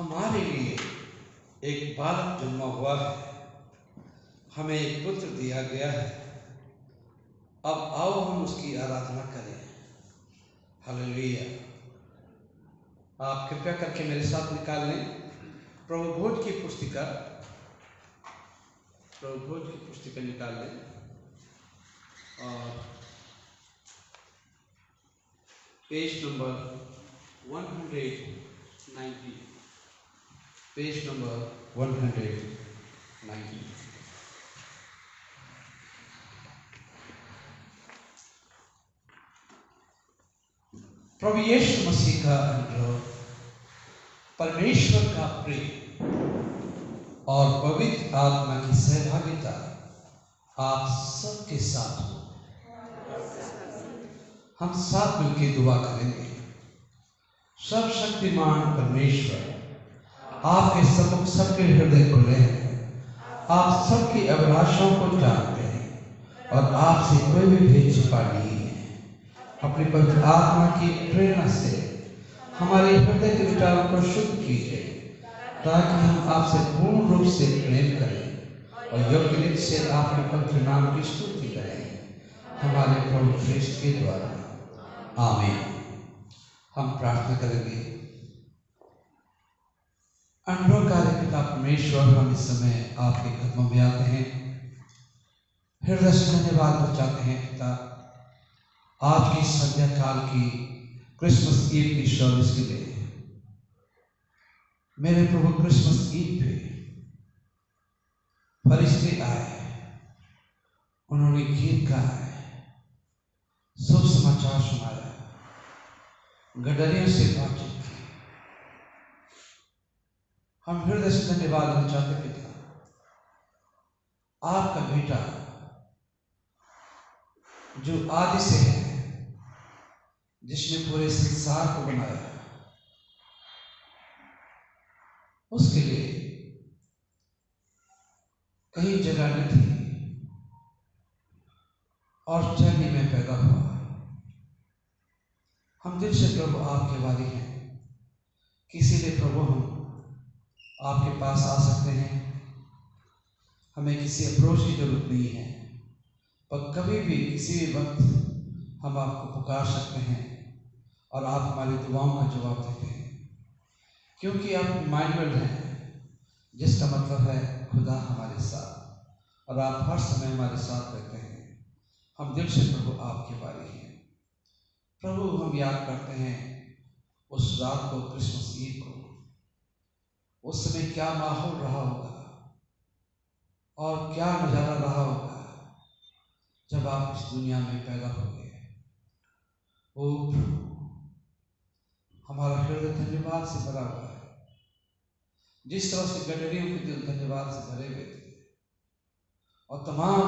हमारे लिए एक बालक जन्मा हुआ है, हमें एक पुत्र दिया गया है। अब आओ हम उसकी आराधना करें। हालेलुया। आप कृपया करके मेरे साथ निकाल लें प्रभु भोज की पुस्तिका निकाल लें और पेज नंबर 190, पेज नंबर 190। प्रभु यीशु मसीह का अनुग्रह, परमेश्वर का प्रेम और पवित्र आत्मा की सहभागिता आप सबके साथ हो। हम साथ मिलकर दुआ करेंगे। सर्वशक्तिमान परमेश्वर, आपके सम्मुख सबके हृदय खुले हैं। आप सबकी अभिलाषाओं को जानते हैं और आपसे कोई भी भेद छिपा नहीं है। अपनी पवित्र आत्मा की प्रेरणा से हमारे हृदय के विचारों को शुद्ध कीजिए, ताकि हम आपसे पूर्ण रूप से प्रेम करें और योग्य रीति से आपके पवित्र नाम की स्तुति करें, हमारे प्रभु ख्रीस्त के द्वारा। आमीन। हम प्रार्थना करेंगे। अनुग्रहकारी पिता परमेश्वर, हम इस समय आपके कदमों में आते हैं, हृदय से धन्यवाद चाहते हैं पिता, आज की संध्या काल की क्रिसमस ईव की सर्विस के लिए। मेरे प्रभु, क्रिसमस ईव पे फरिश्ते आए, उन्होंने गीत गाए, शुभ समाचार सुनाया, गडरियों से बातचीत की। हम हृदय से धन्यवाद देना चाहते पिता, आपका बेटा जो आदि से है, जिसने पूरे संसार को बनाया, उसके लिए कहीं जगह न थी और चरनी में पैदा हुआ। हम दिल से प्रभु आपके वाली हैं, किसी लिए प्रभु हम आपके पास आ सकते हैं। हमें किसी अप्रोच की जरूरत नहीं है, पर कभी भी किसी भी वक्त हम आपको पुकार सकते हैं और आप हमारी दुआओं का जवाब देते हैं, क्योंकि आप इम्मानुएल हैं, जिसका मतलब है खुदा हमारे साथ, और आप हर समय हमारे साथ रहते हैं। हम दिल से प्रभु आपके वाली हैं। प्रभु, हम याद करते हैं उस रात को, क्रिसमस ईव को, उस समय क्या माहौल रहा होगा और क्या नजारा रहा होगा जब आप इस दुनिया में पैदा हो गए। ओ प्रभु, हमारा हृदय धन्यवाद से भरा हुआ है, जिस तरह से गडरियों के दिल धन्यवाद से भरे हुए थे, और तमाम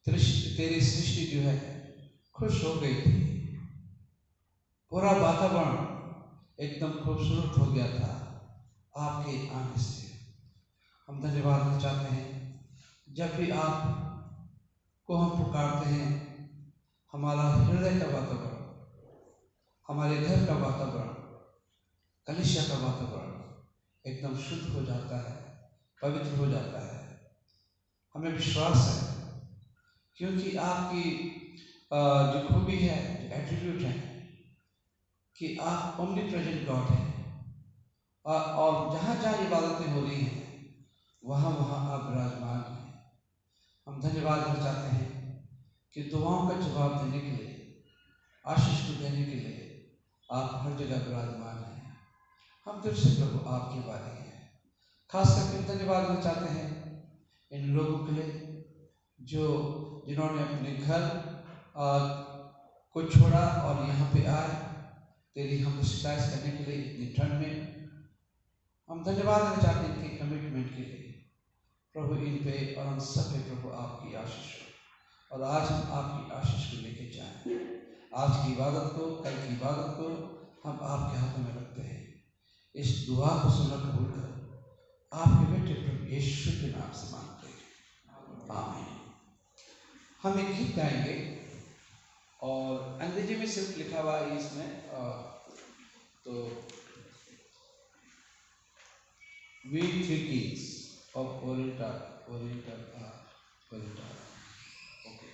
तेरी सृष्टि जो है खुश हो गई थी। पूरा वातावरण एकदम खूबसूरत हो गया था आपके आने से। हम धन्यवाद देना चाहते हैं, जब भी आप को हम पुकारते हैं, हमारा हृदय का वातावरण, हमारे घर का वातावरण, कलीसिया का वातावरण एकदम शुद्ध हो जाता है, पवित्र हो जाता है। हमें विश्वास है, क्योंकि आपकी जो खूबी है, जो एट्रीब्यूट है, कि आप ओमनीप्रेजेंट गॉड हैं, और जहाँ जहाँ इबादतें हो रही हैं वहाँ वहाँ आप विराजमान हैं। हम धन्यवाद देना चाहते हैं कि दुआओं का जवाब देने के लिए, आशीष को देने के लिए आप हर जगह विराजमान हैं। हम दिल से प्रभु आपके वाले हैं। खास करके धन्यवाद देना चाहते हैं इन लोगों के लिए जिन्होंने अपने घर को छोड़ा और यहाँ पे आए तेरी हम शिकायत करने के लिए इतनी ठंड में। हम धन्यवाद देना चाहते हैं इनके कमिटमेंट के लिए। प्रभु इन पे और हम सब पे प्रभु आपकी आशीष हो, और आज हम आपकी आशीष को लेके जाएं। आज की इबादत को, कल की इबादत को हम आपके हाथों में रखते हैं। इस दुआ को सुनकर कबूल कर आपके बेटे प्रभु यीशु के नाम से मांगते हैं, आमीन। हम एक गीत गाएंगे और अंग्रेजी में सिर्फ लिखा हुआ है इसमें, तो We three kings of Oriental are Oriental. Okay.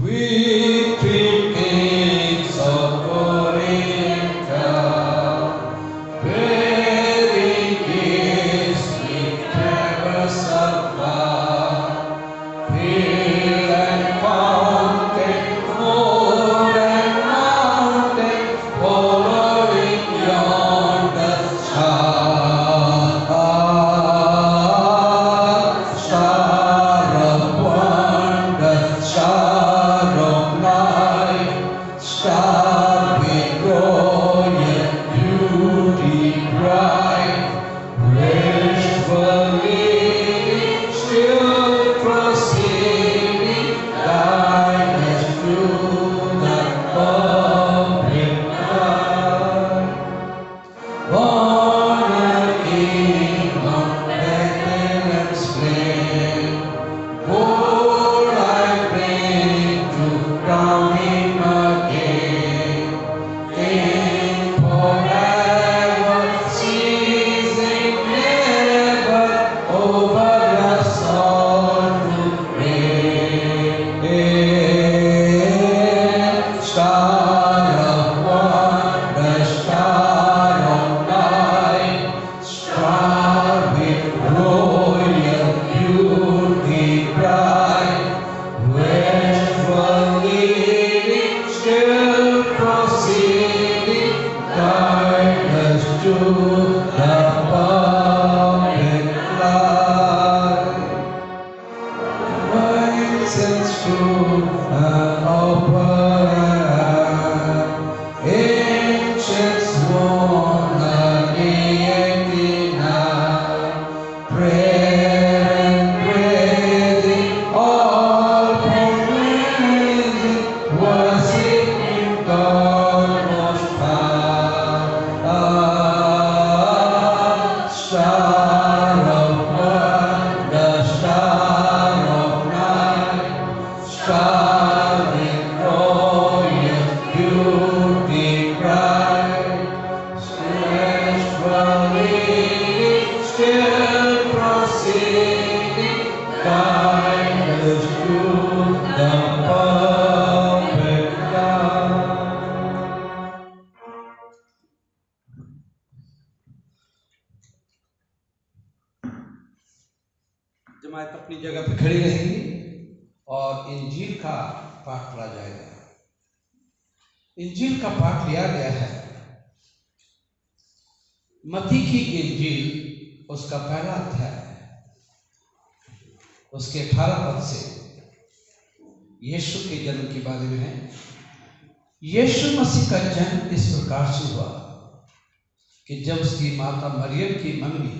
We three kings of Oriental, bearing gifts with travels afar, hill and mountain, moor and mountain, following yonder star of wonder, star of light, star with royal beauty bright, wishfully still proceeding, guide us through the public life. Born a king on Bethlehem's plain, poor I bring to crown him again. King forever, ceasing never, over us all to reign. Star of wonder, star of light, star with royal beauty bright, wishful leading, still proceeding, guide us to the public life. Wise and true and upright, ancients worn a deity now, prayer and praising, all proclaiming, worshiping God most high. Star of wonder, star of night, star with royal beauty bright, celestially still proceeding, guide us to the perfect life. जमात अपनी जगह पे खड़ी रहेगी और इंजील का पाठ पढ़ा जाएगा। इंजील का पाठ लिया गया है मत्ती की इंजील, उसका पहला अध्याय, उसके 18 पद से यीशु के जन्म के बारे में है। यीशु मसीह का जन्म इस प्रकार से हुआ कि जब उसकी माता मरियम की मंगनी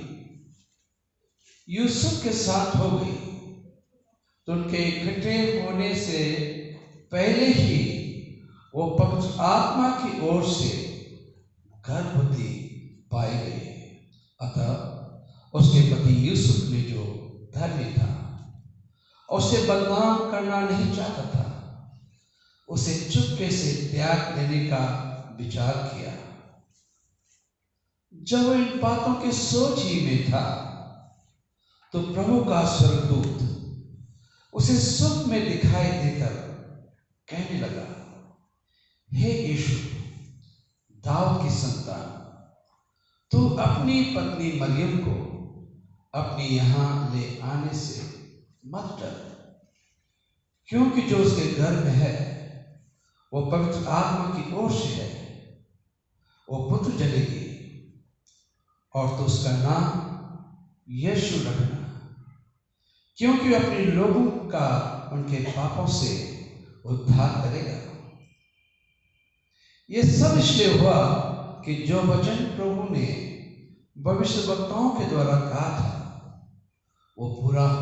यूसुफ के साथ हो गई तो उनके इकट्ठे होने से पहले ही वो पवित्र आत्मा की ओर से गर्भवती पाई गई। अतः उसके पति यूसुफ ने, जो धर्मी था, उसे बदनाम करना नहीं चाहता था, उसे चुपके से त्याग देने का विचार किया। जब वो इन बातों की सोच ही में था तो प्रभु का स्वर्गदूत उसे स्वप्न में दिखाई देकर कहने लगा, हे यीशु, दाऊद की संतान, तू अपनी पत्नी मरियम को अपने यहाँ ले आने से मत डर, क्योंकि जो उसके गर्भ में है वो पवित्र आत्मा की ओर से है। वो पुत्र जनेगी और तो उसका नाम यीशु रखना, क्योंकि वो अपने लोगों का उनके पापों से उद्धार करेगा। ये सब इसलिए हुआ कि जो वचन प्रभु ने भविष्यवक्ताओं के द्वारा कहा था वो पूरा हो।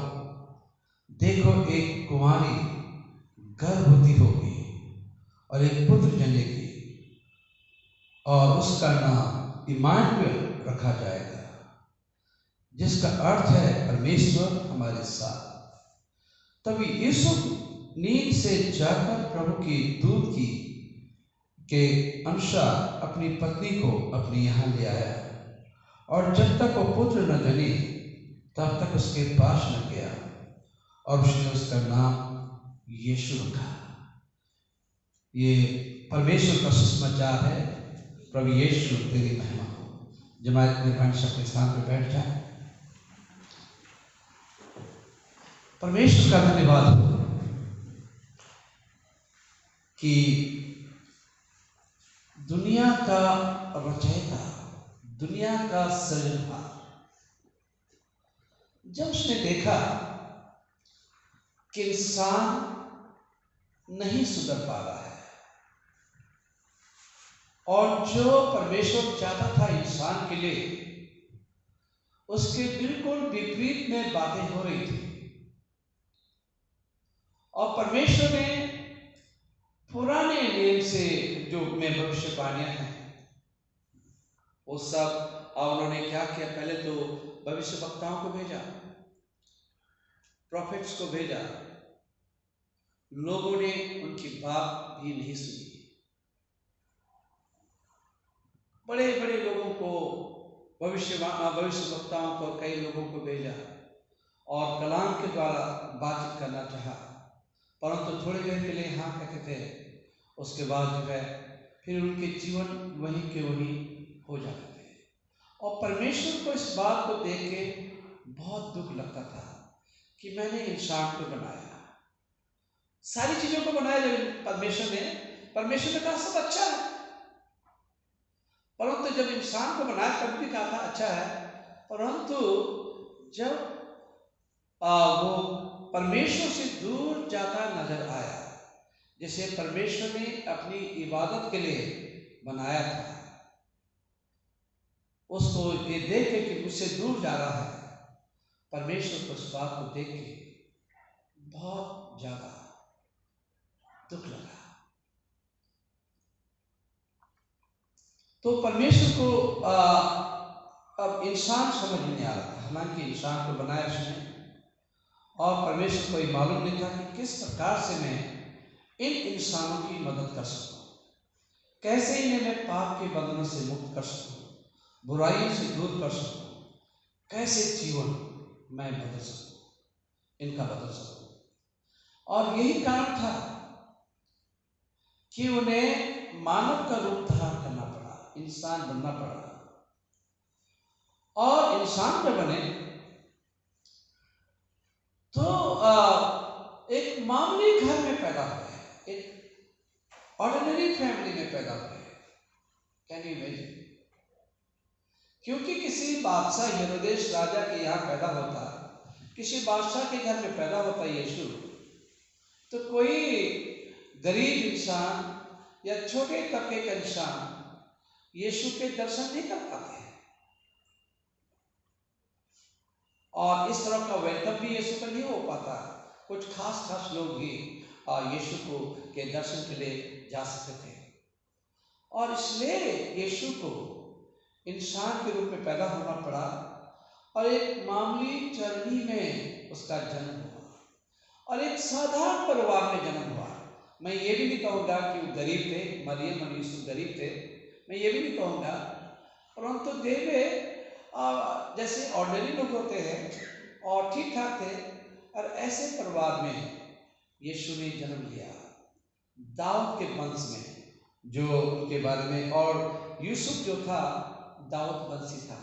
देखो, एक कुंवारी गर्भवती होगी और एक पुत्र जनेगी और उसका नाम इम्मानुएल रखा जाएगा, जिसका अर्थ है परमेश्वर हमारे साथ। तभी यीशु नींद से जाकर प्रभु की दूत की के अनुसार अपनी पत्नी को अपने यहाँ ले आया, और जब तक वो पुत्र न जने तब तक उसके पास न गया, और उसने उसका नाम यीशु रखा। ये परमेश्वर का सुसमाचार है। प्रभु यीशु तेरी महिमा हो। जमात में पांच अपने स्थान पर बैठ जाए। परमेश्वर का धन्यवाद हो कि दुनिया का रचयिता, दुनिया का सृजनहार, जब उसने देखा कि इंसान नहीं सुधर पा रहा है, और जो परमेश्वर चाहता था इंसान के लिए उसके बिल्कुल विपरीत में बातें हो रही थी, और परमेश्वर ने पुराने नियम से जो में भविष्यवाणियां हैं वो सब, और उन्होंने क्या किया, पहले तो भविष्य वक्ताओं को भेजा, प्रॉफिट्स को भेजा, लोगों ने उनकी बात भी नहीं सुनी। बड़े बड़े लोगों को, भविष्य वक्ताओं को, कई लोगों को भेजा और कलाम के द्वारा बातचीत करना चाहा, परंतु थोड़ी देर के लिए हाँ कहते थे, उसके बाद जो है फिर उनके जीवन वहीं के वहीं हो जाते थे। और परमेश्वर को इस बात को देख के बहुत दुख लगता था कि मैंने इंसान को बनाया, सारी चीजों को बनाया जब परमेश्वर ने कहा सब अच्छा है, परंतु जब इंसान को बनाया तब भी कहा था अच्छा है, परंतु जब वो परमेश्वर से दूर जाता नजर आया, जिसे परमेश्वर ने अपनी इबादत के लिए बनाया था, उसको ये देख के कि मुझसे दूर जा रहा है, परमेश्वर को उस बात को देख के बहुत ज्यादा दुख लगा। तो परमेश्वर को अब इंसान समझ नहीं आ रहा था, हालांकि इंसान को बनाया उसने, और परमेश्वर को ये मालूम नहीं था कि किस प्रकार से मैं इन इंसानों की मदद कर सकूं, कैसे इन्हें मैं पाप के बंधनों से मुक्त कर सकूं, बुराइयों से दूर कर सकूं, कैसे जीवन मैं बदल सकूं, इनका बदल सकूं। और यही कारण था कि उन्हें मानव का रूप धारण करना पड़ा, इंसान बनना पड़ा। और इंसान जब बने तो एक मामूली घर में पैदा हुए, एक ऑर्डिनरी फैमिली में पैदा हुए। Can you imagine? क्योंकि किसी बादशाह हेरोदेस राजा के यहाँ पैदा होता, किसी बादशाह के घर में पैदा होता यीशु, तो कोई गरीब इंसान या छोटे तबके का इंसान यीशु के दर्शन नहीं कर पाते, और इस तरह का वेलकम भी यीशु का नहीं हो पाता। कुछ खास लोग ही यीशु को के दर्शन के लिए जा सकते थे, और इसलिए यीशु को इंसान के रूप में पैदा होना पड़ा, और एक मामूली चरनी में उसका जन्म हुआ, और एक साधारण परिवार में जन्म हुआ। मैं ये भी नहीं कहूँगा कि वो गरीब थे, मरियम और यीशु गरीब थे, मैं ये भी नहीं कहूँगा, परंतु देवे जैसे ऑर्डिनरी लोग होते हैं और ठीक ठाक थे, और ऐसे परिवार में यीशु ने जन्म लिया, दाऊद के वंश में, जो उनके बारे में, और यूसुफ जो था दाऊद वंशी था,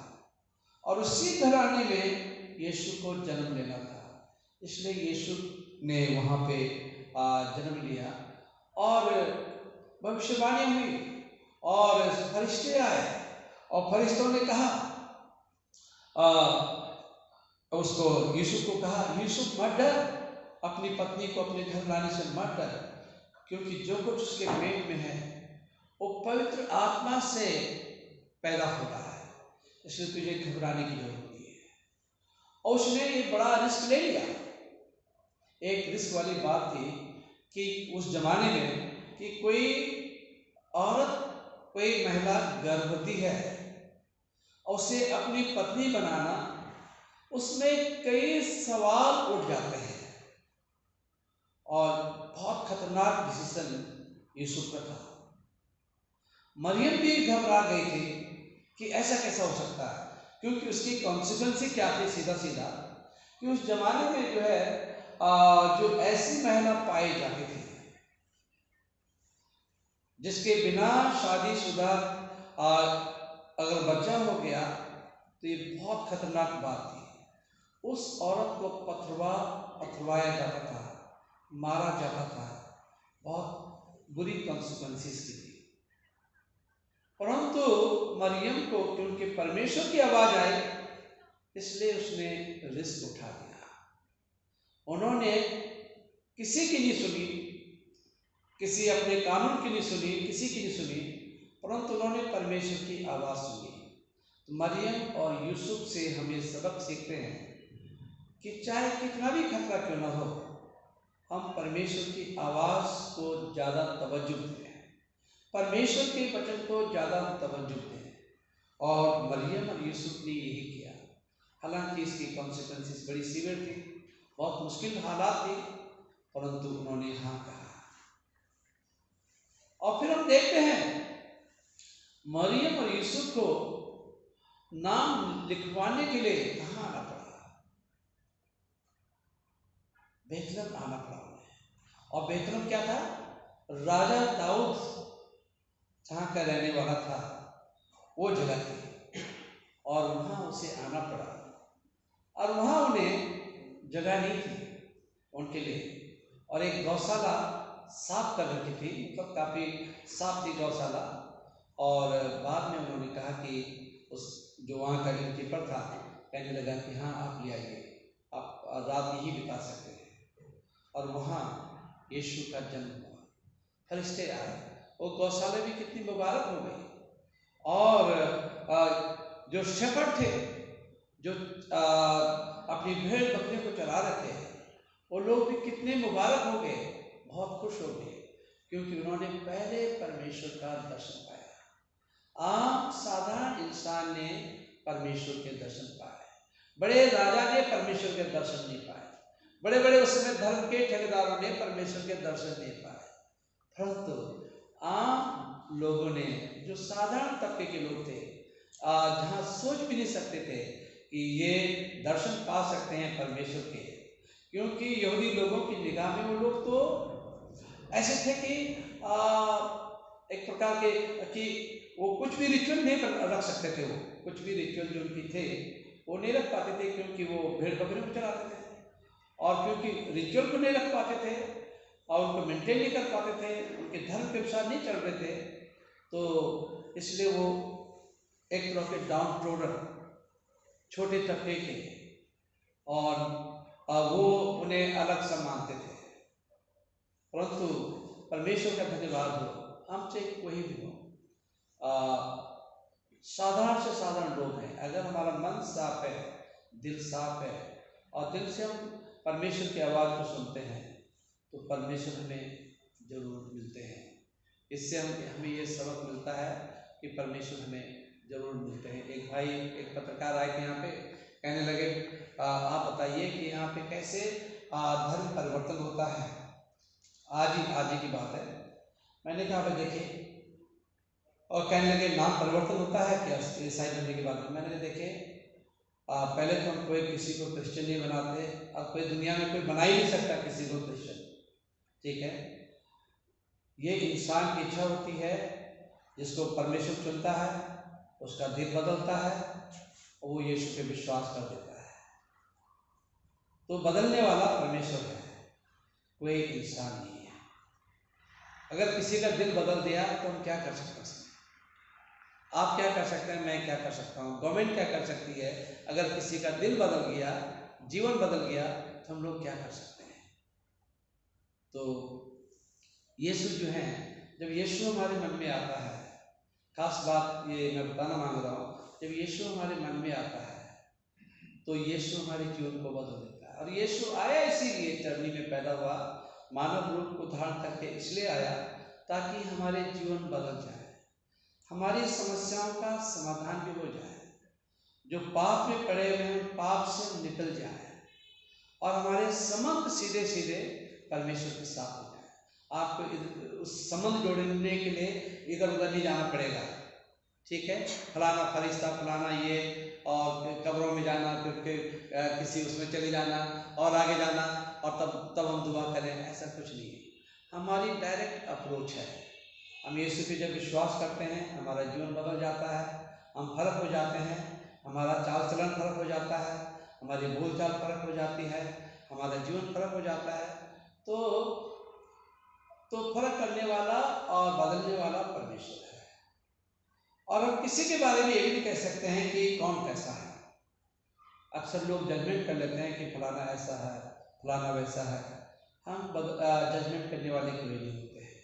और उसी घराने में यीशु को जन्म लेना था, इसलिए यीशु ने वहाँ पे जन्म लिया, और भविष्यवाणी हुई, और फरिश्ते आए, और फरिश्तों ने कहा उसको, यूसुफ को कहा, यूसुफ मत डर, अपनी पत्नी को अपने घर लाने से मत डर, क्योंकि जो कुछ उसके पेट में है वो पवित्र आत्मा से पैदा हो रहा है, इसलिए तुझे घबराने की जरूरत नहीं है। और उसने ये बड़ा रिस्क ले लिया। एक रिस्क वाली बात थी कि उस जमाने में कि कोई औरत, कोई महिला गर्भवती है और उसे अपनी पत्नी बनाना, उसमें कई सवाल उठ जाते हैं, और बहुत खतरनाक डिसीजन यूसुफ का था। मरियम भी घबरा गई थी कि ऐसा कैसा हो सकता है, क्योंकि उसकी कॉन्सिक्वेंस क्या थी सीधा सीधा कि उस जमाने में जो है जो ऐसी महिला पाई जाती थी जिसके बिना शादीशुदा अगर बच्चा हो गया तो ये बहुत खतरनाक बात थी। उस औरत को पथरवाया जाता था, मारा जाता था, बहुत बुरी कॉन्सिक्वेंसेस की थी। परंतु मरियम को क्योंकि परमेश्वर की आवाज आई, इसलिए उसने रिस्क उठा दिया। उन्होंने किसी की नहीं सुनी, किसी अपने कानून की नहीं सुनी, किसी की नहीं सुनी, परंतु उन्होंने परमेश्वर की आवाज सुनी। तो मरियम और यूसुफ से हमें सबक सीखते हैं कि चाहे कितना भी खतरा क्यों ना हो, हम परमेश्वर की आवाज को ज्यादा तवज्जो दें, परमेश्वर के वचन को ज्यादा तवज्जो दें। और मरियम और यूसुफ ने यही किया। हालांकि इसकी कॉन्सिक्वेंसेस बड़ी सीवियर थी, बहुत मुश्किल हालात थी, परंतु उन्होंने हाँ कहा। और फिर हम देखते हैं मरियम और यूसुफ को नाम लिखवाने के लिए कहाँ आना पड़ा? बेथलेहम आना पड़ा उन्हें। और बेथलेहम क्या था? राजा दाऊद जहाँ का रहने वाला था वो जगह थी, और वहाँ उसे आना पड़ा। और वहाँ उन्हें जगह नहीं थी उनके लिए, और एक गौशाला साफ कर रखी थी, मतलब काफ़ी साफ थी गौशाला। और बाद में उन्होंने कहा कि उस जो वहाँ का इनकीपर था कहने लगा कि हाँ आप ले आइए, आप रात यही बिता सकते हैं। और वहाँ यीशु का जन्म हुआ, फरिश्ते आए, वो गौशाला भी कितनी मुबारक हो गई। और जो शेफर्ड थे, जो अपनी भेड़ बकरियों को चला रहे थे, वो लोग भी कितने मुबारक हो गए, बहुत खुश हो गए, क्योंकि उन्होंने पहले परमेश्वर का दर्शन पाया। आम साधारण इंसान ने परमेश्वर के दर्शन पाए, बड़े राजा ने परमेश्वर के दर्शन नहीं पाए, बड़े बड़े उस समय धर्म के ठेकेदारों ने परमेश्वर के दर्शन नहीं पाए, परंतु आम लोगों ने, जो साधारण तबके के लोग थे, जहाँ सोच भी नहीं सकते थे कि ये दर्शन पा सकते हैं परमेश्वर के, क्योंकि यहूदी लोगों की निगाह में वो लोग तो ऐसे थे कि एक प्रकार के कि वो कुछ भी रिचुअल नहीं रख सकते थे। वो कुछ भी रिचुअल जो उनकी थे वो नहीं रख पाते थे, क्योंकि वो भेड़ बकरियों को चलाते थे, और क्योंकि रिचुअल को नहीं रख पाते थे और उनको मेंटेन नहीं कर पाते थे, उनके धर्म के अनुसार नहीं चल रहे थे, तो इसलिए वो एक तरह के डाउन ट्रोडन छोटे तबके के, और वो उन्हें अलग सा मानते थे। परंतु परमेश्वर का धन्यवाद हो, हम चाहे कोई भी हो, साधारण से साधारण लोग हैं, अगर हमारा मन साफ है, दिल साफ है, और दिल से हम परमेश्वर की आवाज़ को सुनते हैं, तो परमेश्वर हमें जरूर मिलते हैं। इससे हमें ये सबक मिलता है कि परमेश्वर हमें जरूर मिलते हैं। एक भाई, एक पत्रकार आए थे यहाँ पे, कहने लगे आप बताइए कि यहाँ पे कैसे धर्म परिवर्तन होता है। आज ही की बात है। मैंने कहा भाई देखिए, और कहने लगे नाम परिवर्तन होता है क्या ईसाई बनने के बाद? मैंने देखे पहले तो हम कोई किसी को क्रिश्चियन नहीं बनाते, और कोई दुनिया में कोई बना ही नहीं सकता किसी को क्रिश्चियन, ठीक है? ये इंसान की इच्छा होती है, जिसको परमेश्वर चुनता है, उसका दिल बदलता है, और वो यीशु पे विश्वास कर देता है। तो बदलने वाला परमेश्वर है, कोई इंसान नहीं है। अगर किसी का दिल बदल दिया तो हम क्या कर सकते हैं? आप क्या कर सकते हैं, मैं क्या कर सकता हूँ, गवर्नमेंट क्या कर सकती है? अगर किसी का दिल बदल गया, जीवन बदल गया, तो हम लोग क्या कर सकते हैं? तो यीशु जो है, जब यीशु हमारे मन में आता है, खास बात ये मैं बताना मांग रहा हूँ, जब यीशु हमारे मन में आता है तो यीशु हमारे जीवन को बदल देता है। और यीशु आया इसीलिए, धरती में पैदा हुआ, मानव रूप को धारण करके इसलिए आया ताकि हमारे जीवन बदल जाए, हमारी समस्याओं का समाधान भी हो जाए, जो पाप में पड़े हुए हैं पाप से निकल जाए, और हमारे संबंध सीधे सीधे परमेश्वर के साथ हो जाए। आपको उस संबंध जोड़ने के लिए इधर उधर नहीं जाना पड़ेगा, ठीक है। फलाना फरिश्ता फलाना ये, और कब्रों में जाना, फिर किसी उसमें चले जाना और आगे जाना, और तब हम दुआ करें, ऐसा कुछ नहीं है। हमारी डायरेक्ट अप्रोच है। हम यीशु पे जब विश्वास करते हैं हमारा जीवन बदल जाता है, हम फर्क हो जाते हैं, हमारा चाल चलन फर्क हो जाता है, हमारी बोलचाल फर्क हो जाती है, हमारा जीवन फर्क हो जाता है। तो फर्क करने वाला और बदलने वाला परमेश्वर है। और हम किसी के बारे में ये भी नहीं कह सकते हैं कि कौन कैसा है। अक्सर लोग जजमेंट कर लेते हैं कि फलाना ऐसा है, फलाना वैसा है। हम जजमेंट करने वाले कोई नहीं होते हैं।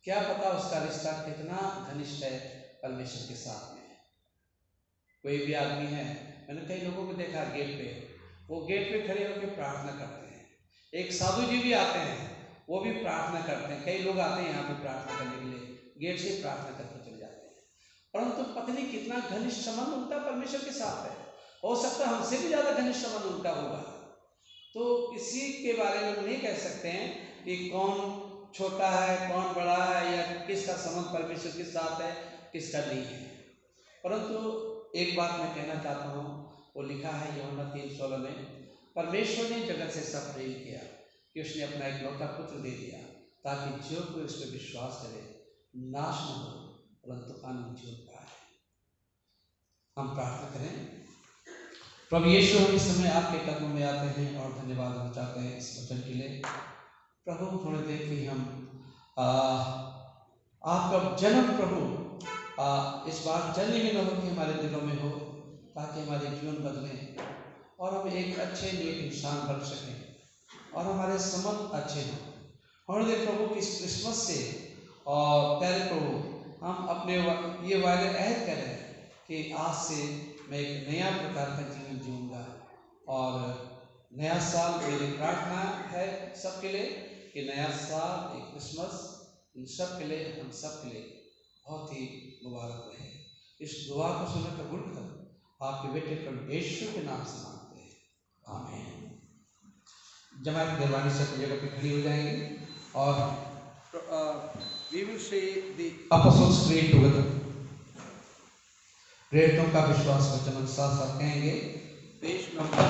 क्या पता उसका रिश्ता कितना घनिष्ठ है परमेश्वर के साथ में। कोई भी आदमी है, मैंने कई लोगों को देखा गेट पे, वो गेट पे खड़े होकर प्रार्थना करते हैं। एक साधु जी भी आते हैं, वो भी प्रार्थना करते हैं। कई लोग आते हैं यहाँ पे प्रार्थना करने के लिए, गेट से प्रार्थना करके चले जाते हैं, परंतु पता नहीं कितना घनिष्ठ संबंध उनका परमेश्वर के साथ है। हो सकता है हमसे भी ज़्यादा घनिष्ठ संबंध उनका होगा। तो किसी के बारे में हम नहीं कह सकते हैं कि कौन छोटा है, कौन बड़ा है, या किसका संबंध परमेश्वर के साथ है, किसका नहीं है। परंतु एक बात मैं कहना चाहता हूँ, वो लिखा है यूहन्ना 3:16 में, परमेश्वर ने जगत से सब प्रेम किया कि उसने अपना इकलौता पुत्र दे दिया, ताकि जो कोई उस पर विश्वास करे नाश न हो परंतु अनंत जीवन पाए। हम प्रार्थना करें। प्रभु यीशु, हम इस समय आपके कदमों में आते हैं और धन्यवाद देना चाहते हैं इस वचन के लिए। प्रभु थोड़ी देर के हम आपका जन्म प्रभु इस बात जल्दी में न हो कि हमारे दिलों में हो, ताकि हमारे जीवन बदले और हम एक अच्छे नेक इंसान बन सकें और हमारे संबंध अच्छे हों। और देख प्रभु किस क्रिसमस से और प्यारे प्रभु हम अपने ये वायदे अहद करें कि आज से मैं एक नया प्रकार का जीवन जीऊँगा। और नया साल मेरी प्रार्थना है सबके लिए कि नया साल, एक क्रिसमस इन सब के लिए, हम सब के लिए बहुत ही मुबारक रहे। इस दुआ को सुनकर कबूल कर आपके बेटे प्रभु यीशु के नाम से मांगते हैं, आमीन। जमात मेहरबानी से अपनी जगह पे खड़ी हो जाएंगे और we will say the Apostles' Creed together। प्रेरितों का विश्वास वचन हम साथ साथ कहेंगे। पेज नंबर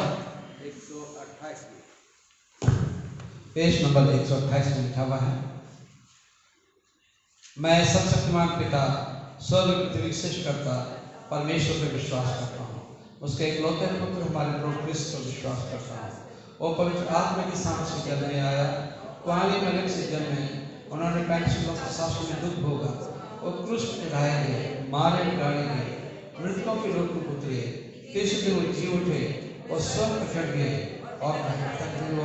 128 में, पेज नंबर 128 में लिखा हुआ है, मैं सर्वशक्तिमान पिता स्वर्ग पृथ्वी सृष्टि करता परमेश्वर पर विश्वास करता हूँ, उसके इकलौते पुत्र हमारे प्रभु क्रिस्त पर विश्वास करता हूँ। वो पवित्र आत्मा के साथ से जन्म में आया, कुआरी मरियम से जन्मे, उन्होंने 35 में दुख भोगा, वो क्रूस पर चढ़ाए गए, मारे गाड़े गए, मृतकों के लोक में उतरे, तीसरे दिन वो जी उठे और स्वर्ग पर चढ़ गए और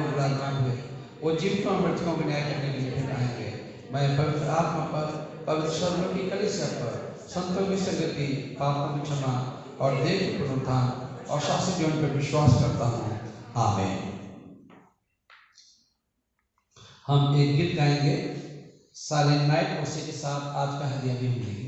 विराजमान हुए। वो जीवितों और मृतकों को न्याय करने के लिए फिर आएंगे। मैं पवित्र आत्मा पर, पवित्र स्वर्ग की कलीसिया पर, संतों की संगति, पापों की क्षमा और देह के पुनरुत्थान और शाश्वत जीवन पर विश्वास करता हूँ, आमीन। हम एक गीत गाएंगे साइलेंट नाइट, उसी के साथ आज का हदिया भी मिलेंगे।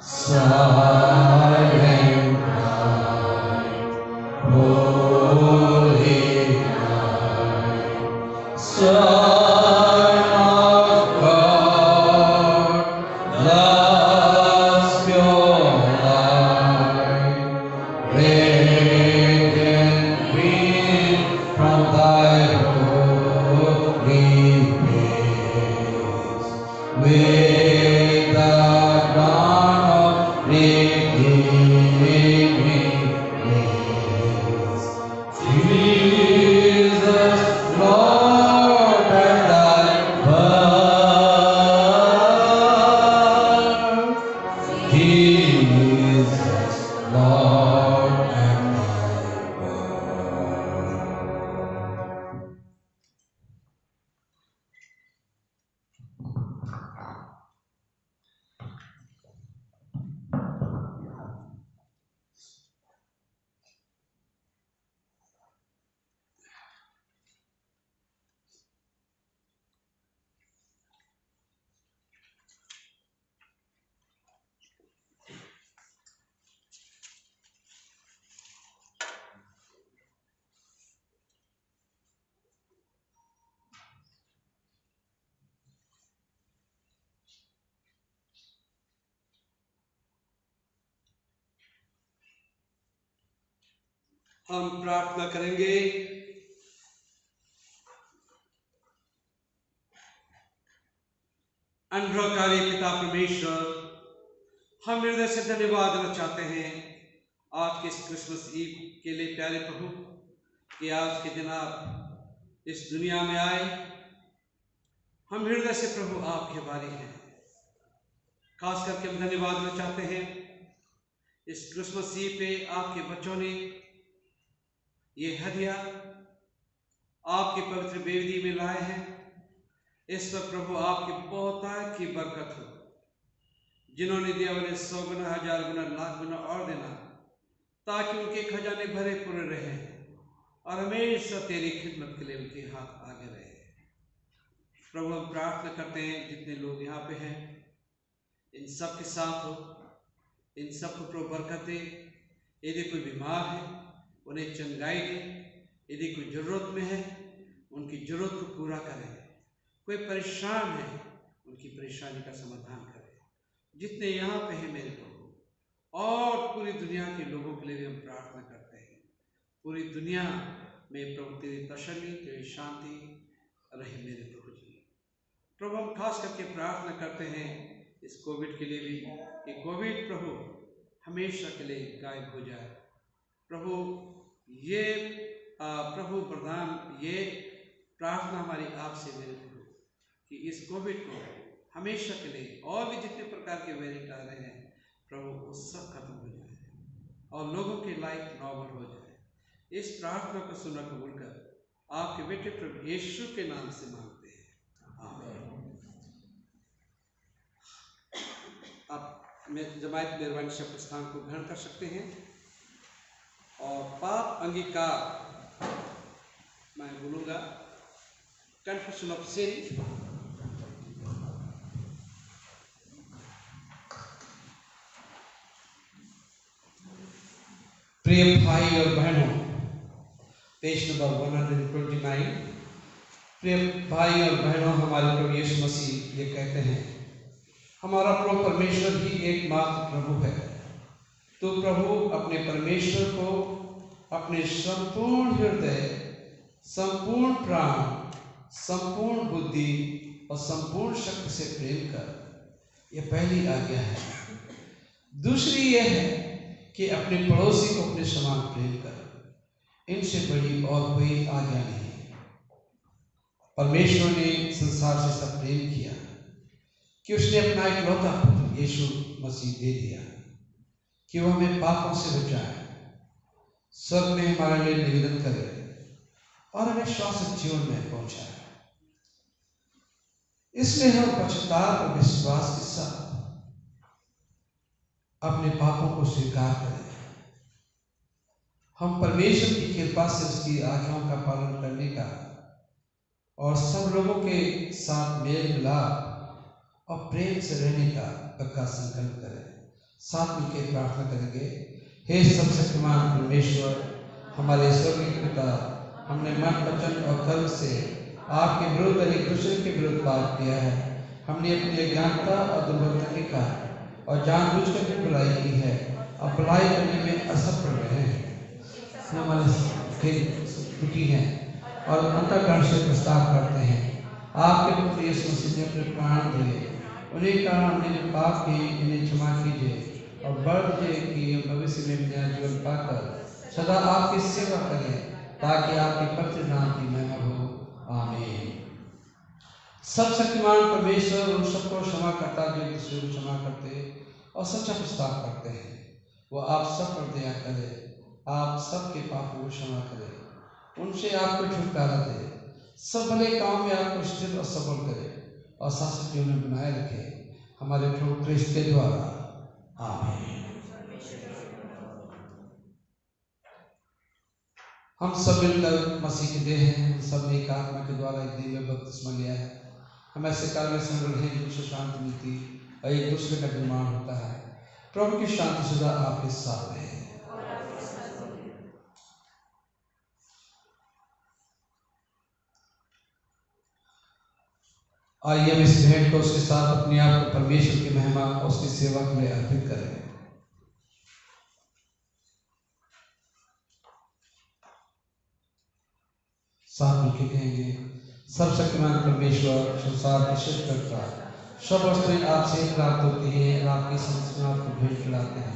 Silent night, holy night, Son of God, love's pure light, radiant beam from thy holy face, with the dawn of redeeming grace. Jesus, Lord, and thy birth. Jesus, Lord, and thy birth. हम प्रार्थना करेंगे। अनुग्रहकारी पिता परमेश्वर, हम हृदय से धन्यवाद देना चाहते हैं आज के इस क्रिसमस ईव के लिए प्यारे प्रभु कि आज के दिन आप इस दुनिया में आए। हम हृदय से प्रभु आपके भारी हैं। खास करके हम धन्यवाद देना चाहते हैं इस क्रिसमस ईव पे आपके बच्चों ने ये हदिया आपकी पवित्र बेदी में लाए हैं। इस पर प्रभु आपकी बहुतायत की बरकत हो। जिन्होंने दिया उन्हें 100 गुना, 1000 गुना, लाख गुना और देना, ताकि उनके खजाने भरे पूरे रहे और हमेशा तेरी खिदमत के लिए उनके हाथ आगे रहे। प्रभु हम प्रार्थना करते हैं जितने लोग यहाँ पे हैं इन सब के साथ हो, इन सब को प्रभु बरकत दे। यदि कोई बीमार है उन्हें चंगाई दे, यदि कोई जरूरत में है उनकी जरूरत को पूरा करें, कोई परेशान है उनकी परेशानी का समाधान करें। जितने यहाँ पे हैं मेरे प्रभु और पूरी दुनिया के लोगों के लिए भी हम प्रार्थना करते हैं। पूरी दुनिया में प्रभु तेरी तसल्ली, तेरी शांति रहे मेरे प्रभु जी। प्रभु हम खास करके प्रार्थना करते हैं इस कोविड के लिए भी कि कोविड प्रभु हमेशा के लिए गायब हो जाए। प्रभु ये प्रभु वरदान, ये प्रार्थना हमारी आपसे मेरे प्रभु कि इस कोविड को हमेशा के लिए और भी जितने प्रकार के वेरिएंट आ रहे हैं प्रभु वो सब खत्म हो जाए और लोगों की लाइफ नॉर्मल हो जाए। इस प्रार्थना को सुना कबूल कर आपके बेटे प्रभु यीशु के नाम से मांगते हैं, आमीन। अब जमायत मेहरबानी से अपने स्थान को ग्रहण कर सकते हैं और पाप अंगीकार मैं बोलूँगा, कन्फेशन ऑफ सिन। प्रिय भाई और बहनों, पेज नंबर 129। प्रिय भाई और बहनों, हमारे प्रभु यीशु मसीह ये कहते हैं, हमारा प्रभु परमेश्वर ही एकमात्र प्रभु है। तो प्रभु अपने परमेश्वर को अपने संपूर्ण हृदय, संपूर्ण प्राण, संपूर्ण बुद्धि और संपूर्ण शक्ति से प्रेम कर, यह पहली आज्ञा है। दूसरी यह है कि अपने पड़ोसी को अपने समान प्रेम कर। इनसे बड़ी और कोई आज्ञा नहीं। परमेश्वर ने संसार से सब प्रेम किया कि उसने अपना इकलौता पुत्र यीशु मसीह दे दिया कि वह हमें पापों से बचाए, स्वर्ग में हमारे लिए निवेदन करे और हमें शाश्वत जीवन में पहुंचाए। इसलिए हम पश्चाताप और विश्वास के साथ अपने पापों को स्वीकार करें। हम परमेश्वर की कृपा से उसकी आज्ञाओं का पालन करने का और सब लोगों के साथ मेल मिलाप और प्रेम से रहने का पक्का संकल्प करें। साथ मिलकर प्रार्थना करेंगे। हे सर्वशक्तिमान परमेश्वर, हमारे स्वर्गीय पिता, हमने मन, वचन और कर्म से आपके विरुद्ध और एक दूसरे के विरुद्ध पाप किया है। हमने अपनी अज्ञानता और दुर्बलता के कारण और जानबूझकर भी बुराई की है। अब बुराई करने में असफल रहे हैं। हमारे दुखी हैं और अंतःकरण से प्रस्ताव करते हैं आपके पुत्र यीशु मसीह ने अपने प्राण दिए, उन्हीं कारण हमने जो पाप किए इन्हें क्षमा कीजिए और बढ़ कि भविष्य में नया जीवन पाकर सदा आपकी सेवा करें, ताकि आपके पवित्र नाम की महिमा हो। आमीन। सब शक्तिमान परमेश्वर उन सबको क्षमा करता जो एक दूसरे को क्षमा करते और सच्चा प्रस्ताव करते हैं। वो आप सब पर दया करे, आप सबके पापों को क्षमा करे, उनसे आपको छुटकारा दे, सब भले काम में आपको स्थिर और सबल करे और शासकीय में बनाए रखे, हमारे प्रभु क्रिस्त के द्वारा। आमीन। हम सब मिलकर मसीह के देह हैं। हम सब ने एक आत्मा के द्वारा एक देह में बपतिस्मा लिया है। हम ऐसे कार्य में संग रहें जिनसे शांति मिलती और एक दूसरे का निर्माण होता है। प्रभु की शांति सदा आपके साथ रहे। आइए हम इस भेंट को उसके साथ अपने आप को परमेश्वर की महिमा और उसकी सेवा के लिए अर्पित करें। साथ मिलकर कहेंगे, सर्वशक्तिमान परमेश्वर, संसार की सृष्टिकर्ता, सब वस्तुएं आपसे प्राप्त होती हैं और आपकी संस्कृति को भेंट चढ़ाते हैं।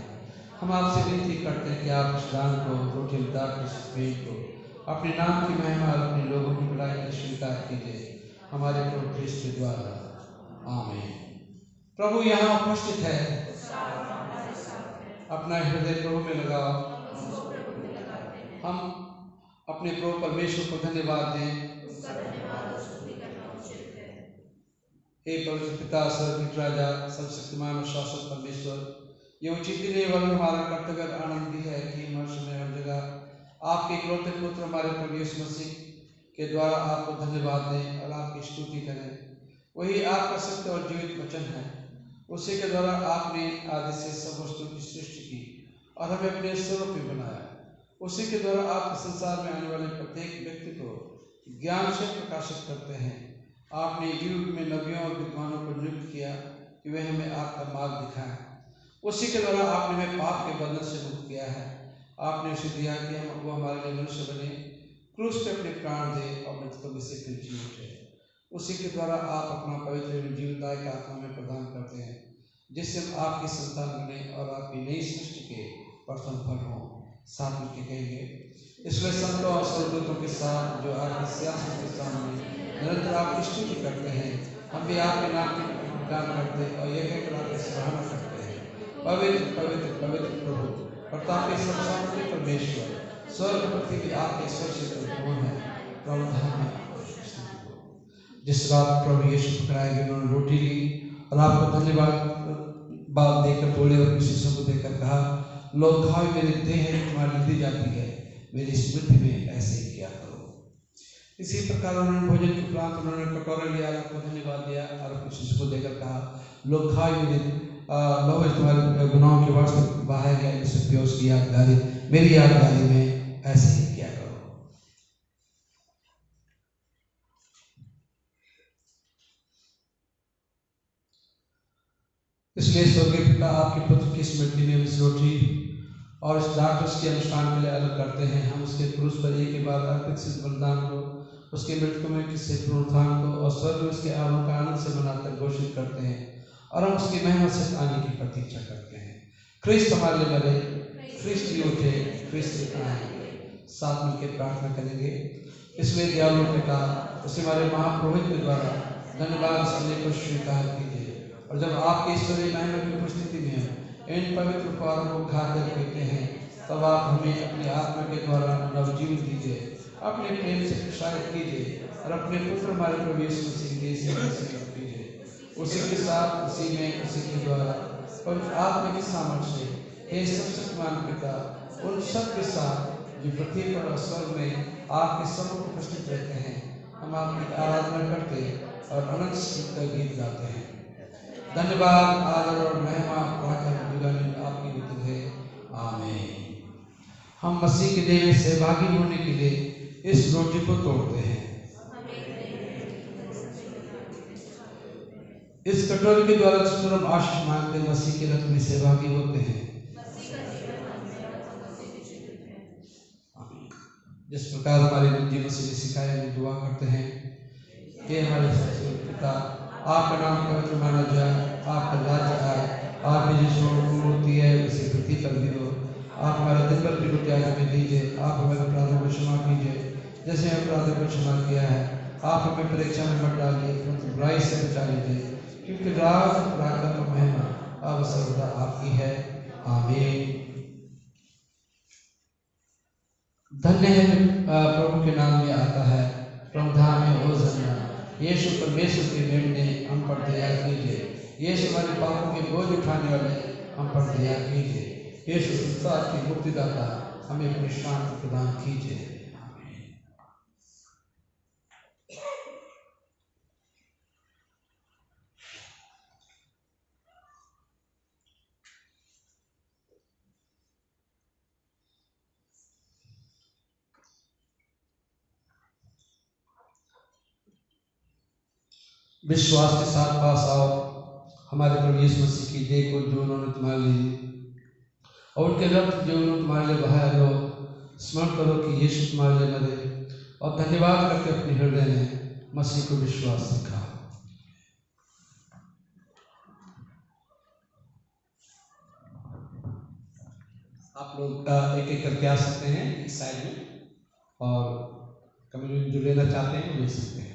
हम आपसे विनती करते हैं कि आप इस दान को, रोटी दान इस भेंट को अपने नाम की महिमा और अपने लोगों की भलाई के स्वीकार कीजिए, हमारे प्रभु क्रिस्त के द्वारा। आमीन। प्रभु यहाँ उपस्थित है, अपना हृदय प्रभु में लगाओ। हम अपने प्रभु परमेश्वर को धन्यवाद दें। हे पवित्र पिता, सर्वज्ञ राजा, सर्वशक्तिमान और शाश्वत परमेश्वर, ये उचित ही नहीं वरन हमारा कर्तव्य आनंद भी है कि हर समय हर जगह आपके इकलौते पुत्र हमारे प्रभु यीशु मसीह के द्वारा आपको धन्यवाद दें और आपकी स्तुति करें। वही आपका सत्य और जीवित वचन है। उसी के द्वारा आपने आदि से सब वस्तुओं की सृष्टि की और हमें अपने स्वरूप में बनाया। उसी के द्वारा आप संसार में आने वाले प्रत्येक व्यक्ति को ज्ञान से प्रकाशित करते हैं। आपने युग में नबियों और विद्वानों को नियुक्त किया कि वे हमें आपका मार्ग दिखाएं। उसी के द्वारा आपने हमें पाप के बंधन से मुक्त किया है। आपने उसे दिया कि हम वो हमारे लिए मनुष्य बने, क्रूस पे अपने प्राण दे और मृतकों में से फिर जी उठे। उसी के द्वारा आप अपना पवित्र जीवनदायक आत्मा में प्रदान करते हैं, जिससे हम आपकी संतान बने और आपकी नई सृष्टि के प्रथम फल हों। साथ मिलकर कहेंगे, इसलिए संतों और स्वर्गदूतों के साथ जो आपके सिंहासन के सामने निरंतर आपकी स्तुति करते हैं, हम भी आपके नाम की गान करते और यह कहकर आपकी सराहना करते हैं, पवित्र पवित्र पवित्र प्रभु प्रतापी सर्वशक्ति परमेश्वर, स्वर्ग पृथ्वी भी आपके स्वर से परिपूर्ण है। प्रभु धाम में आपको स्तुति हो। जिस रात प्रभु यीशु पकड़ाए गए, उन्होंने रोटी ली और आपको धन्यवाद देकर बोले और अपने शिष्यों को देकर कहा, लोग खाओ, मेरी देह है तुम्हारी दी जाती है, मेरी स्मृति में ऐसे ही किया करो। इसी प्रकार उन्होंने भोजन के उपरांत उन्होंने कटोरा लिया, आपको धन्यवाद दिया और अपने शिष्य को देकर कहा, लोग खाओ, मेरी लो तुम्हारे गुनाहों के वास्ते बहाया गया इसे पियो, उसकी यादगारी, मेरी यादगारी में ऐसे ही किया करो। इसलिए स्वर्गीय पिता आपके पुत्र की स्मृति में इस रोटी और इस दास के अनुष्ठान के लिए अलग करते हैं। हम उसके क्रूस पर एक के बाद अर्पित सिद्ध बलिदान को, उसके मृतकों में से पुनरुत्थान को और स्वर्ग में उसके आरोह का आनंद से मनाकर घोषित करते हैं और हम उसकी महिमा से आने की प्रतीक्षा करते हैं। क्रिस्त हमारे लिए मरे, क्रिस्त ही उठे, क्रिस्त आएंगे। साथ मिलकर प्रार्थना करेंगे, इसलिए दयालु पिता उसे हमारे महापुरोहित के द्वारा धन्यवाद करने को स्वीकार कीजिए और जब आपकी ईश्वरीय महिमा की उपस्थिति में इन पवित्र उपहारों को खाकर पीते हैं, तब आप हमें अपनी आत्मा के द्वारा नवजीवन दीजिए, अपने प्रेम से प्रसारित कीजिए और अपने पुत्र हमारे प्रभु यीशु मसीह के सेवा कीजिए। उसी के साथ, उसी में, उसी के द्वारा पवित्र आत्मा की सामर्थ्य से हे सर्वशक्तिमान पिता, उन सब के साथ जो पृथ्वी पर और स्वर्ग में आपके सम्मुख उपस्थित रहते हैं, हम आपकी आराधना करते और अनंत स्तुति का गीत गाते हैं। धन्यवाद, आदर और महिमा हम मसीह के देह में सहभागी होने के लिए इस रोटी को तोड़ते हैं। इस कटोरी के द्वारा जिसमें हम आशीष मांगते हैं, मसीह के रक्त में सहभागी होते हैं। जिस प्रकार हमारे निजी मसीह ने सिखाया, हम दुआ करते हैं कि हमारे पिता, आपका नाम पवित्र माना जाए, आपका राज्य आए, आपकी जिस मूर्ति है उसे पृथ्वी पर भी हो। आप हमारे दिन भर की रोटी आज हमें दीजिए। आप हमारे अपराधों को क्षमा कीजिए जैसे हम अपराधों को क्षमा किया है। आप हमें परीक्षा में मत डालिए, परंतु बुराई से बचा लीजिए, क्योंकि राज, ताकत और महिमा अब सर्वदा आपकी है। आमीन। धन्य है प्रभु के नाम में आता है, प्रभु धाम में होशाना। यीशु परमेश्वर के बेटे, हम पर दया कीजिए। यीशु हमारे पापों के बोझ उठाने वाले, हम पर दया कीजिए। यीशु संसार की मुक्तिदाता, हमें अपनी शांति प्रदान कीजिए। विश्वास के साथ पास आओ हमारे प्रभु यीशु मसीह की देह को, जो उन्होंने तुम्हारे लिए, और उनके रक्त जो उन्होंने तुम्हारे लिए बहाया, लो स्मरण करो कि यीशु तुम्हारे लिए मरे, और धन्यवाद करके अपने हृदय में मसीह को विश्वास दिखाओ। आप लोग एक एक करके आ सकते हैं इस साइड में, और कम्युनिटी जो लेना चाहते हैं वो ले सकते हैं।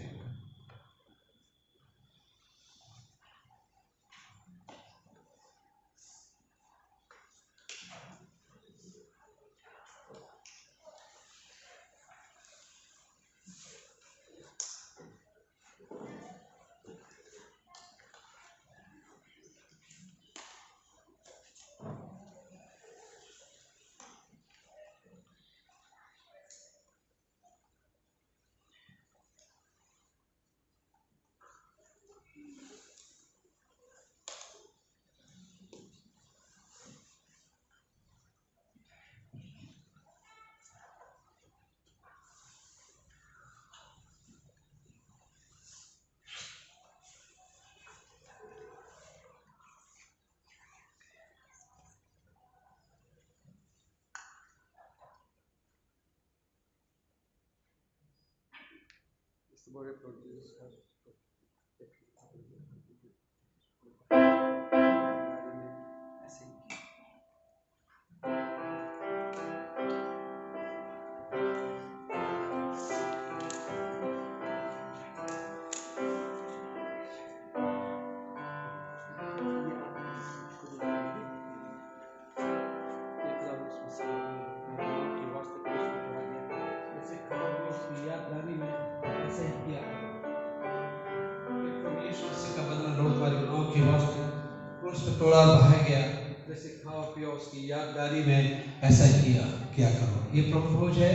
तोड़ा बहाया गया, जैसे खाओ पियो उसकी यादगारी में ऐसा ही किया करो। ये प्रभु भोज है,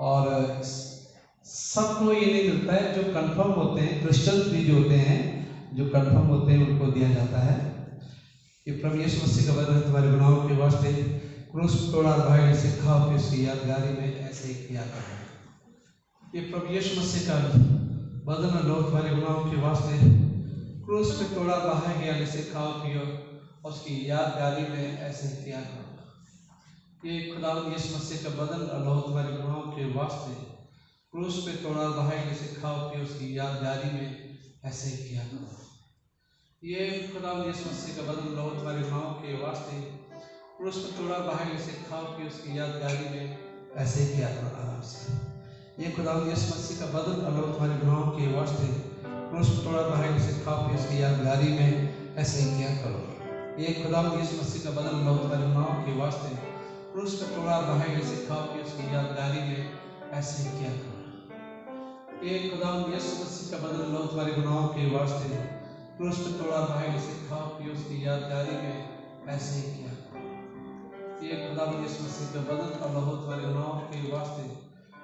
और सबको ये नहीं मिलता है। जो कंफर्म होते हैं, क्रिश्चियंस भी जो होते हैं, जो कंफर्म होते हैं, उनको दिया जाता है। ये प्रभु यीशु मसीह का बदन तुम्हारे गुनाहों के वास्ते क्रूस तोड़ा बहाया, जैसे खाओ पियो उसकी यादगारी में ऐसे ही किया करो। ये प्रभु यीशु मसीह का बदन और लहू तुम्हारे गुनाहों के वास्ते क्रूस पे तोड़ा बहाया गया, जैसे खाओ पियो उसकी यादगारी में ऐसे किया करो। ये खुदावंद यीशु मसीह का बदन और लहू तुम्हारे गुनाहों के वास्ते क्रूस पे तोड़ा बहाया, जैसे खाओ पियो उसकी यादगारी में ऐसे किया करो। ये खुदावंद यीशु मसीह का बदन और लहू तुम्हारे गुनाहों के वास्ते क्रूस पे तोड़ा बहाया, जैसे खाओ पियो उसकी यादगारी में ऐसे किया करो। आराम से। ये खुदावंद यीशु मसीह का बदन और लहू तुम्हारे गुनाहों के वास्ते क्रूस पे तोड़ा बहाया, जैसे खाओ पियो उसकी यादगारी में ऐसे किया करो। ये खुदावंद यीशु मसीह का बदन लहू तुम्हारे गुनाहों के वास्ते क्रूस पे तोड़ा बहाया, जैसे खाओ पियो उसकी यादगारी में ऐसे किया करो। ये खुदावंद यीशु मसीह का बदन लहू तुम्हारे गुनाहों के वास्ते क्रूस पे तोड़ा बहाया, जैसे खाओ पियो उसकी यादगारी में ऐसे किया करो। ये खुदावंद यीशु मसीह का बदन और लहू तुम्हारे गुनाहों के वास्ते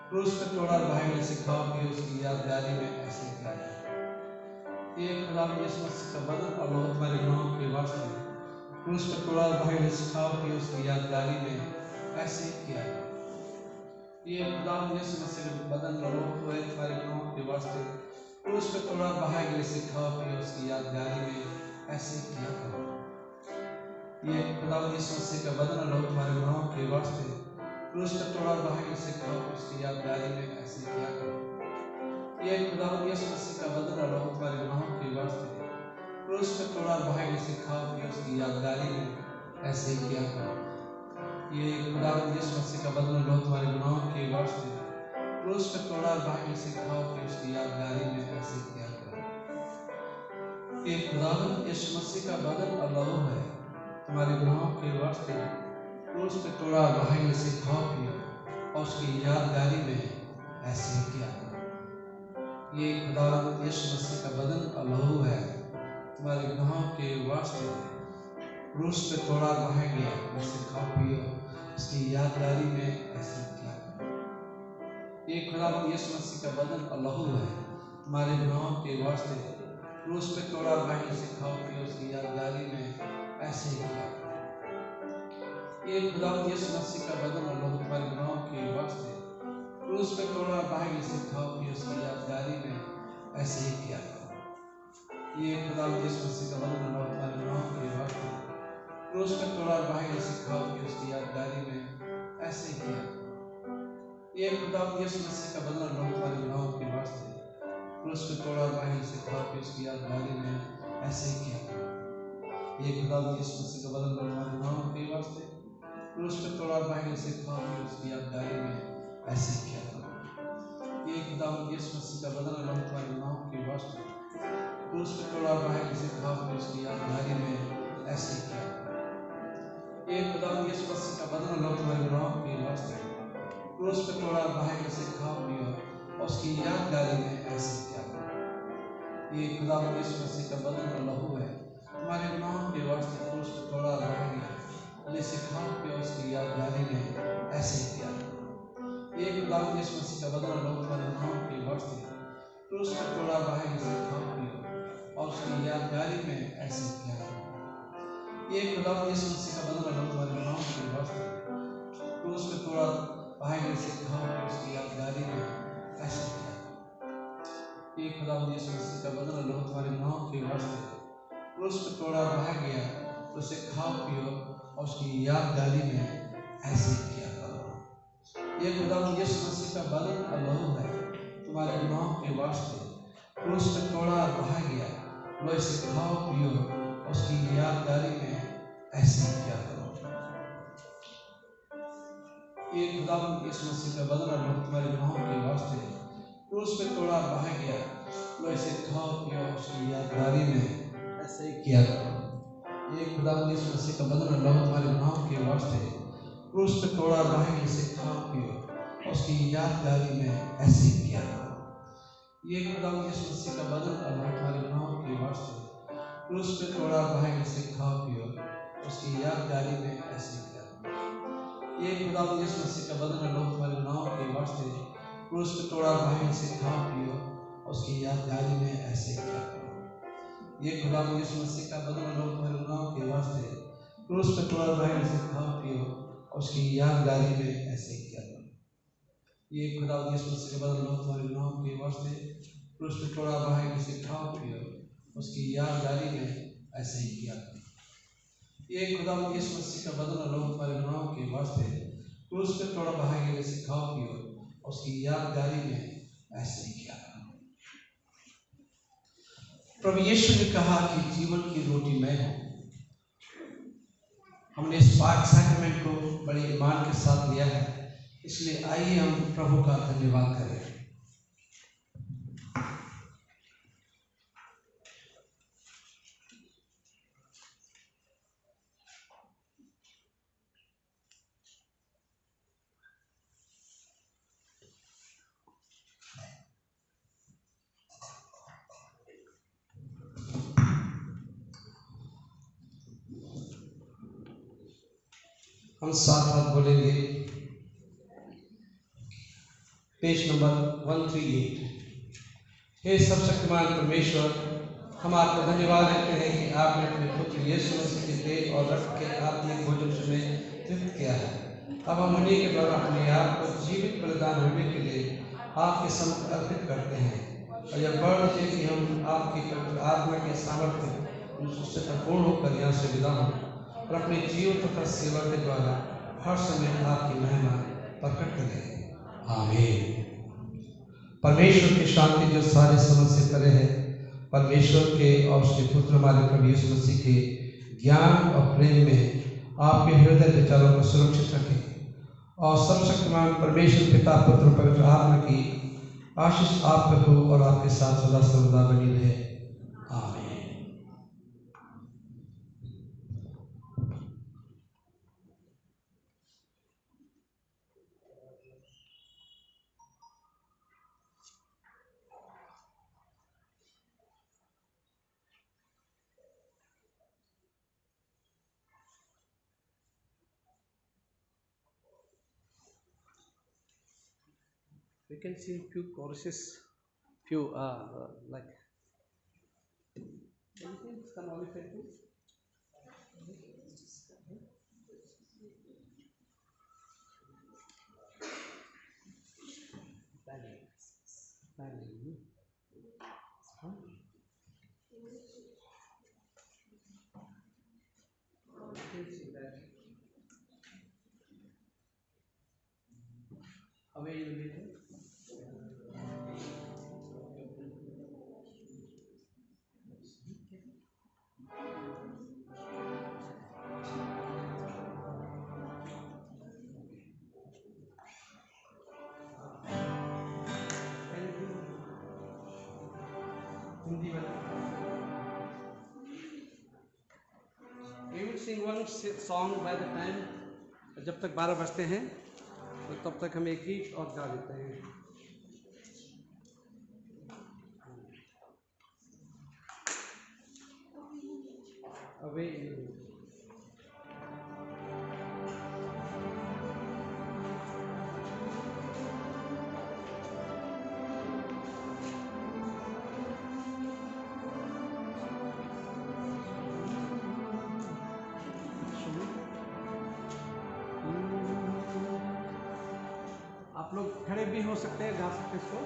क्रूस पे तोड़ा बहाया, जैसे खाओ पियो उसकी यादगारी में ऐसे किया करो। ये खुदावंद यीशु मसीह का बदन और लहू तुम्हारे गुनाहों के वास्ते क्रूस पे तोड़ा बहाया, जैसे खाओ पियो उसकी यादगारी में ऐसे ही किया करो। ये खुदा यीशु मसीह के बदन का रोग हुए तुम्हारे गुनाहों के वास्ते क्रूस पे तोड़ा बहाए गए से खाओ पियो उसकी यादगारी में ऐसे ही किया करो। ये खुदा यीशु मसीह का बदन और रोग तुम्हारे गुनाहों के वास्ते क्रूस पे तोड़ा बहाए गए से खाओ उसकी यादगारी में ऐसे ही किया करो। ये खुदा यीशु मसीह का बदन और रोग तुम्हारे गुनाहों के वास्ते क्रूस पे तोड़ा बहाए गए से खाओ पियो उसकी यादगारी में ऐसे ही किया करो। ये खुदा यीशु मसीह का बदन और रोग तुम्हारे गुनाहों के वास्ते क्रूस पे तोड़ा बहाए से खाओ कि उसकी यादगारी में ऐसे किया करो। ये खुदावंद यीशु मसीह का बदन और लहू है तुम्हारे गुनाहों के वास्ते क्रूस पे तोड़ा बहाए से खाओ पियो और उसकी यादगारी में ऐसे किया करो। ये खुदावंद यीशु मसीह का बदन और लहू है तुम्हारे गुनाहों के वास्ते क्रूस पे तोड़ा बहाए गया उसे खाओ पियो उसकी यादगारी में ऐसे किया करो। ये खुदावंद यीशु मसीह का बदन और लहू है तुम्हारे गुनाहों के वास्ते क्रूस पे तोड़ा बहाए से खाओ पियो उसकी यादगारी में ऐसे ही किया करो। ये खुदावंद यीशु मसीह का बदन और लहू तुम्हारे गुनाहों के वास्ते क्रूस पे तोड़ा बहाए से खाओ पियो उसकी यादगारी में ऐसे ही किया करो। ये खुदावंद यीशु मसीह का बदन और लहू तुम्हारे गुनाहों के वास्ते क्रूस पे तोड़ा बहाए से खाओ पियो उसकी यादगारी में ऐसे ही किया करो। ये खुदावंद यीशु मसीह का बदन और लहू तुम्हारे गुनाहों के वास्ते क्रूस पे तोड़ा बहाए से खाओ पियो उसकी यादगारी में ऐसे ही किया करो। ये खुदावंद यीशु मसीह का बदन और तुम्हारे गुनाहों के वास्ते क्रूस पे तोड़ा बहाए से खाओ पियो उसकी यादगारी में ऐसे ही किया करो। ये खुदावंद यीशु मसीह का बदन और लहू तुम्हारे गुनाहों के वास्ते क्रूस पे तोड़ा बहाए से खाओ पियो उसकी यादगारी में ऐसे ही किया करो। ये खुदावंद यीशु मसीह का बदन और लहू तुम्हारे गुनाहों के वास्ते क्रूस पे तोड़ा बहाए से खाओ पियो और उसकी यादगारी में ऐसे किया करो। ये खुदावंद यीशु मसीह का बदन और लहू है तुम्हारे गुनाहों के वास्ते क्रूस पे तोड़ा बहाए गया से खाओ पियो उसकी यादगारी में ऐसे किया करो। ये खुदावंद यीशु मसीह का बदन और लहू तुम्हारे गुनाहों के वास्ते क्रूस पे तोड़ा बहाए से खाओ पियो और उसकी यादगारी में ऐसे किया करो। ये खुदावंद यीशु मसीह का बदन और लहू तुम्हारे गुनाहों के वास्ते क्रूस पे तोड़ा बहाए से खाओ पियो उसकी यादगारी में ऐसे किया करो। ये खुदावंद यीशु मसीह का बदन और लहू तुम्हारे गुनाहों के वास्ते क्रूस पे तोड़ा बहाया गया उसे खाओ पियो और उसकी यादगारी में ऐसे किया करो। ये खुदावंद यीशु मसीह का बदन और लहू है तुम्हारे गुनाहों के वास्ते क्रूस पे तोड़ा बहाया गया लो इसे खाओ पियो और उसकी यादगारी में ऐसे किया करो। ये खुदावंद यीशु मसीह का बदन और लहू तुम्हारे गुनाहों के वास्ते क्रूस पे तोड़ा बहाया गया लो इसे खाओ पियो और उसकी यादगारी में ऐसे किया करो। ये खुदावंद यीशु मसीह का बदन और लहू तुम्हारे गुनाहों के वास्ते क्रूस पे तोड़ा बहाया गया इसे खाओ पियो और उसकी यादगारी में ऐसे किया करो। ये खुदावंद यीशु मसीह का बदन और लहू तुम्हारे गुनाहों के वास्ते क्रूस पे तोड़ा बहाया गया इसे खाओ पियो उसकी यादगारी में ऐसे किया करो। ये खुदावंद यीशु मसीह का बदन और लहू तुम्हारे गुनाहों के वास्ते क्रूस पे तोड़ा बहाए से खाओ पियो और उसकी यादगारी में ऐसे किया करो। ये खुदावंद यीशु मसीह का बदन और लहू तुम्हारे गुनाहों के वास्ते क्रूस पे तोड़ा बहाए से खाओ पियो और उसकी यादगारी में ऐसे किया करो। ये खुदावंद यीशु मसीह का बदन और लहू तुम्हारे गुनाहों के वास्ते क्रूस पे तोड़ा बहाए से खाओ पियो उसकी यादगारी में ऐसे ही किया करो। ये खुदावंद यीशु मसीह का बदन और लहू तुम्हारे गुनाहों के वास्ते क्रूस पे तोड़ा बहाए से खाओ पियो उसकी यादगारी में ऐसे ही किया करो। प्रभु यीशु ने कहा कि जीवन की रोटी मैं हूं। हमने इस पाक सैक्रेमेंट को बड़े ईमान के साथ लिया है, इसलिए आइए हम प्रभु का धन्यवाद करें। हम साथ साथ बोलेंगे पेज नंबर 138। हे सर्वशक्तिमान परमेश्वर, हम आपका धन्यवाद देते हैं कि आपने अपने पुत्र यीशु मसीह के देह और रक्त के आत्मिक भोजन से तृप्त किया है। अब हम उन्हीं के द्वारा अपने आप को जीवित बलिदान होने के लिए आपके सम्मुख अर्पित करते हैं। और यह बढ़ लीजिए कि हम आपकी पवित्र आत्मा के सामर्थ्य उससे परिपूर्ण होकर यहाँ से विदा हों और अपने जीवन तथा सेवा के द्वारा हर समय आपकी महिमा प्रकट करें। आमीन। परमेश्वर की शांति जो सारे समझ से परे है, परमेश्वर के और उसके पुत्र हमारे प्रभु यीशु मसीह के ज्ञान और प्रेम में आपके हृदय विचारों को सुरक्षित रखें और सर्वशक्तिमान परमेश्वर पिता पुत्र पवित्र आत्मा की आशीष आप पे हो और आपके साथ सदा सर्वदा बनी रहे। आमीन। We can see few choruses, few like anything can only fit to. We will sing one song by the time, जब तक 12 बजते हैं तो तब तक हम एक गीत और गा देते हैं। Away in the wind. आप लोग खड़े भी हो सकते हैं, गा सकते हैं इसको।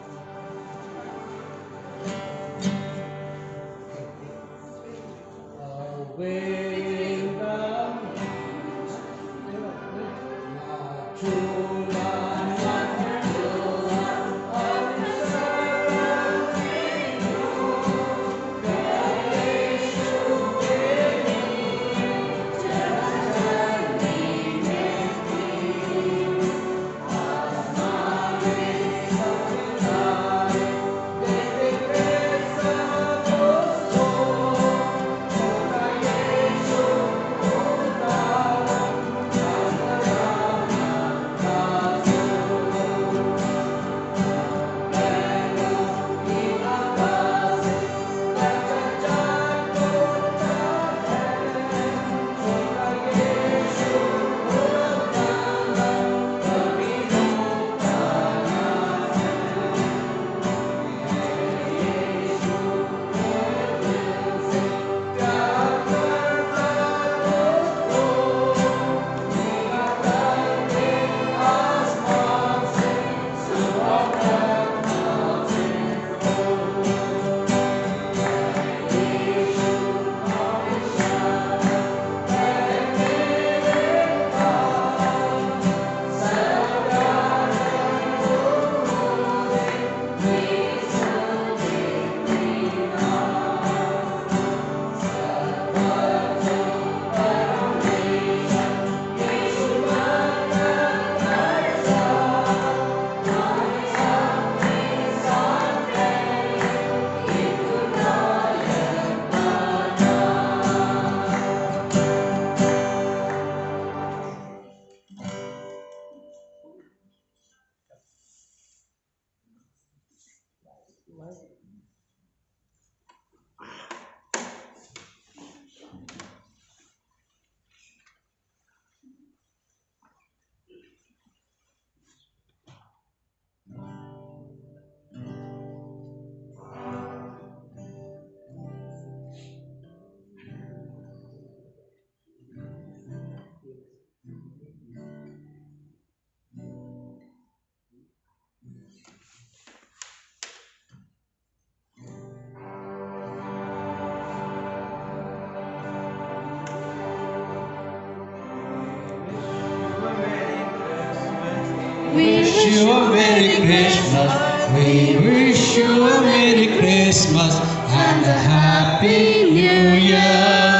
you a Merry Christmas. We wish you a Merry Christmas and a Happy New Year.